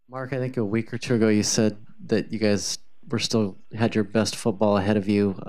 Mark, I think a week or two ago you said that you guys were still had your best football ahead of you.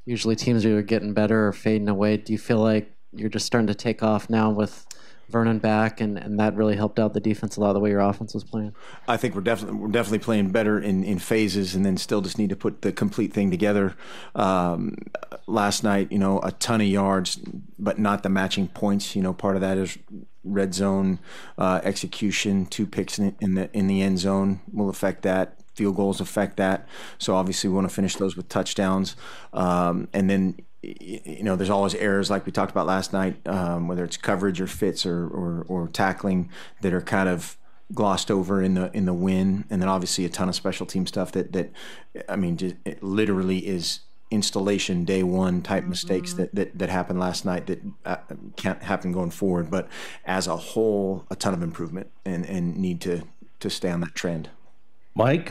Usually teams are either getting better or fading away. Do you feel like you're just starting to take off now with Vernon back, and that really helped out the defense a lot the way your offense was playing? I think we're definitely playing better in phases, and then still just need to put the complete thing together. Last night, a ton of yards, but not the matching points. Part of that is red zone execution. 2 picks in the end zone will affect that. Field goals affect that. So obviously, we want to finish those with touchdowns, and then. There's always errors like we talked about last night, whether it's coverage or fits or tackling that are kind of glossed over in the win, and then obviously a ton of special team stuff that I mean, just, it literally is installation day one type mistakes that happened last night that can't happen going forward. But as a whole, a ton of improvement and need to stay on that trend. Mike?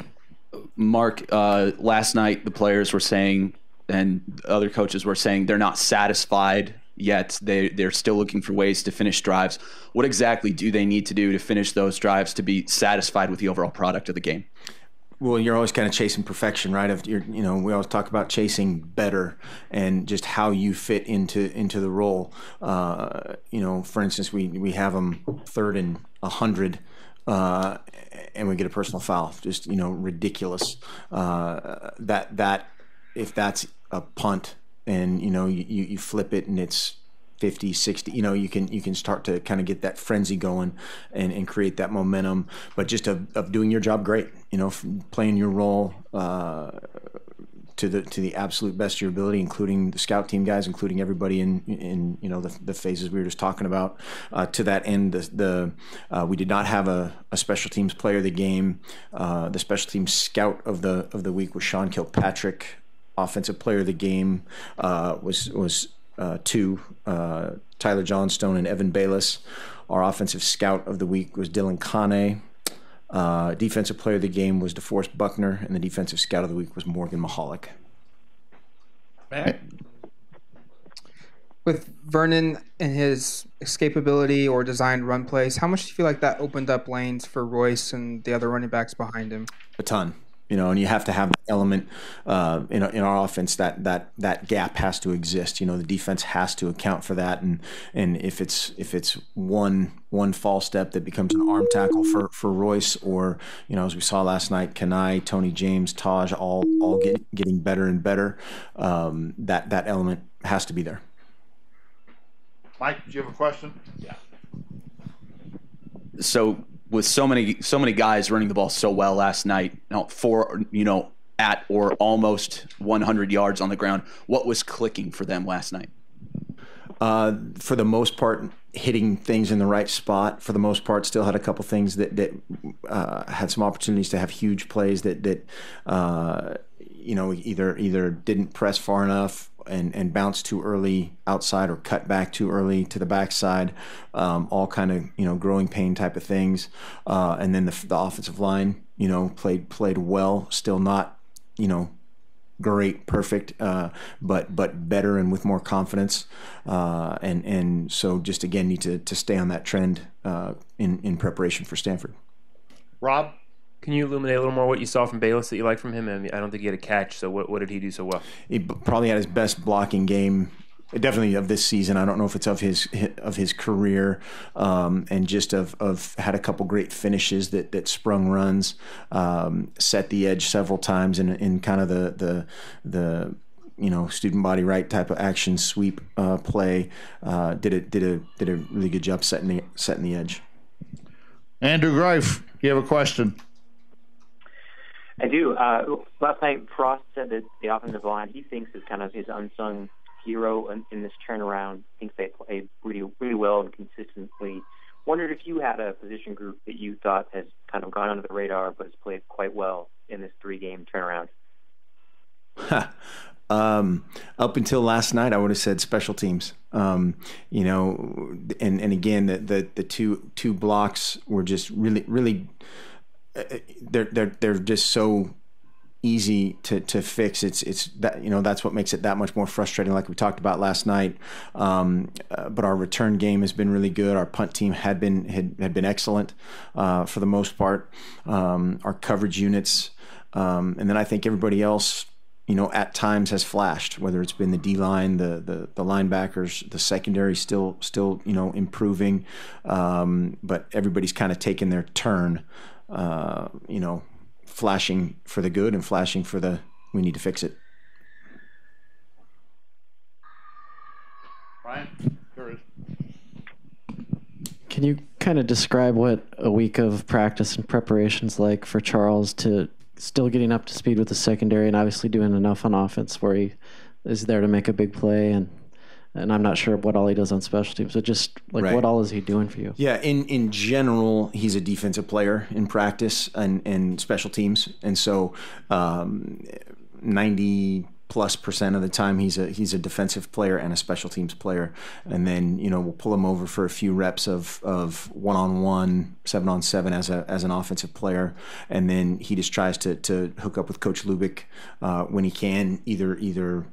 Mark, last night the players were saying, and other coaches were saying, they're not satisfied yet. They're still looking for ways to finish drives. What exactly do they need to do to finish those drives to be satisfied with the overall product of the game? Well, you're always kind of chasing perfection, right? We always talk about chasing better and just how you fit into the role. For instance, we have them 3rd and 100. And we get a personal foul, just ridiculous. That if that's a punt and you flip it and it's 50, 60, you can start to kind of get that frenzy going and create that momentum. But just of doing your job great, playing your role to the absolute best of your ability, including the scout team guys, including everybody in the phases we were just talking about. To that end, we did not have a special teams player of the game. The special teams scout of the week was Sean Kilpatrick. Offensive player of the game was 2, Tyler Johnstone and Evan Bayless. Our offensive scout of the week was Dylan Kane. Defensive player of the game was DeForest Buckner, and the defensive scout of the week was Morgan Mahalik. Matt? With Vernon and his escapability or designed run plays, how much do you feel like that opened up lanes for Royce and the other running backs behind him? A ton. And you have to have the element in our offense that gap has to exist. The defense has to account for that, and if it's one false step that becomes an arm tackle for Royce, or as we saw last night, Kenai, Tony James, Taj, all getting better and better. That element has to be there. Mike, do you have a question? Yeah. So with so many guys running the ball so well last night, at or almost 100 yards on the ground, what was clicking for them last night? For the most part, hitting things in the right spot. For the most part, still had a couple things that had some opportunities to have huge plays that either didn't press far enough and bounce too early outside or cut back too early to the backside, all kind of growing pain type of things. And then the offensive line played well, still not great, perfect, but better and with more confidence. And so just again need to stay on that trend in preparation for Stanford. Rob? Can you illuminate a little more what you saw from Bayless that you liked from him? I mean, I don't think he had a catch, so what did he do so well? He probably had his best blocking game, definitely of this season. I don't know if it's of his career, and just of had a couple great finishes that sprung runs, set the edge several times in kind of the student body right type of action sweep play. Did a really good job setting the edge. Andrew Greif, you have a question? I do. Last night, Frost said that the offensive line he thinks is kind of his unsung hero in this turnaround. Thinks they play really, really well and consistently. Wondered if you had a position group that you thought has kind of gone under the radar but has played quite well in this 3-game turnaround. Up until last night, I would have said special teams. And again, the two blocks were just really, really. They're just so easy to fix. It's that, that's what makes it that much more frustrating, like we talked about last night. But our return game has been really good. Our punt team had been excellent for the most part. Our coverage units, and then I think everybody else, at times has flashed, whether it's been the D-line, the linebackers, the secondary still improving. But everybody's kind of taken their turn, flashing for the good and flashing for the we need to fix it. Ryan, there is. Can you kind of describe what a week of practice and preparation's like for Charles, to still getting up to speed with the secondary and obviously doing enough on offense where he is there to make a big play, and I'm not sure what all he does on special teams, but just Right. what all is he doing for you? Yeah, in general, he's a defensive player in practice and special teams, and so 90+% of the time he's a defensive player and a special teams player. And then we'll pull him over for a few reps of 1-on-1, 7-on-7 as an offensive player, and then he just tries to hook up with Coach Lubick when he can, either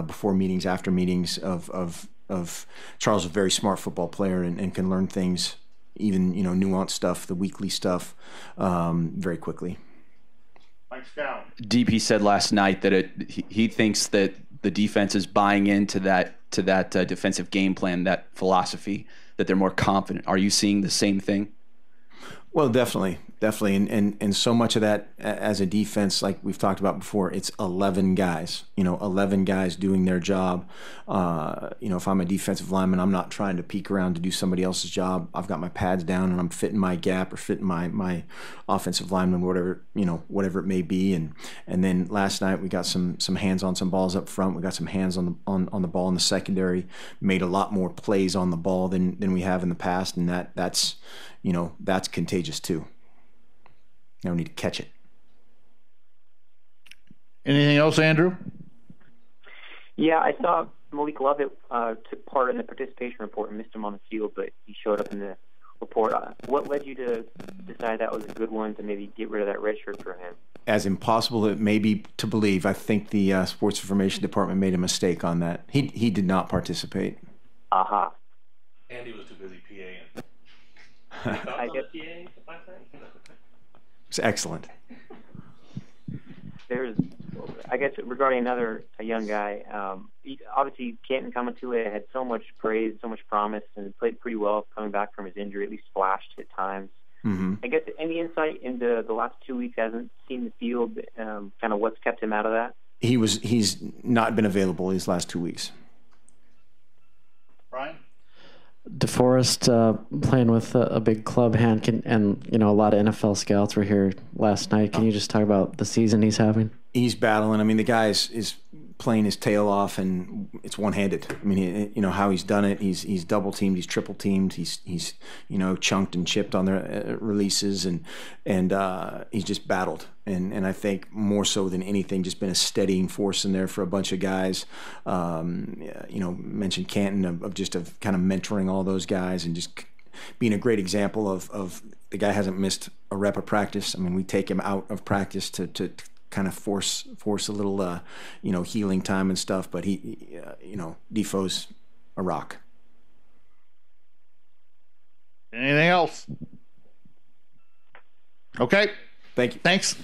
before meetings, after meetings. Of Charles is a very smart football player and can learn things, even nuanced stuff, the weekly stuff, very quickly. Mike Scout. DP said last night that he thinks that the defense is buying into that defensive game plan, that philosophy, that they're more confident. Are you seeing the same thing? Well, definitely, and so much of that as a defense, like we've talked about before, it's 11 guys. 11 guys doing their job. If I'm a defensive lineman, I'm not trying to peek around to do somebody else's job. I've got my pads down and I'm fitting my gap or fitting my offensive lineman, whatever it may be. And then last night we got some hands on some balls up front. We got some hands on the ball in the secondary. Made a lot more plays on the ball than we have in the past, and that's contagious too. Now we need to catch it. Anything else, Andrew? Yeah, I saw Malik Lovett took part in the participation report and missed him on the field, but he showed up in the report. What led you to decide that was a good one to maybe get rid of that red shirt for him? As impossible it may be to believe, I think the sports information department made a mistake on that. He did not participate. Aha. Andy was too busy PAing. I guess It's excellent. I guess regarding a young guy, obviously Canton Kamatue had so much praise, so much promise, and played pretty well coming back from his injury, at least flashed at times. Mm-hmm. I guess any insight into the last 2 weeks, hasn't seen the field, kind of what's kept him out of that? He's not been available these last 2 weeks. Brian? DeForest playing with a big club hand, and a lot of NFL scouts were here last night. Can you just talk about the season he's having? He's battling. I mean, the guy is playing his tail off, and it's one-handed. I mean, how he's done it. He's double teamed. He's triple teamed. He's chunked and chipped on their releases, and he's just battled. And I think more so than anything, just been a steadying force in there for a bunch of guys. Mentioned Canton of kind of mentoring all those guys and just being a great example of the guy hasn't missed a rep of practice. I mean, we take him out of practice to kind of force a little healing time and stuff, but he Defoe's a rock. Anything else? Okay. Thank you. Thanks.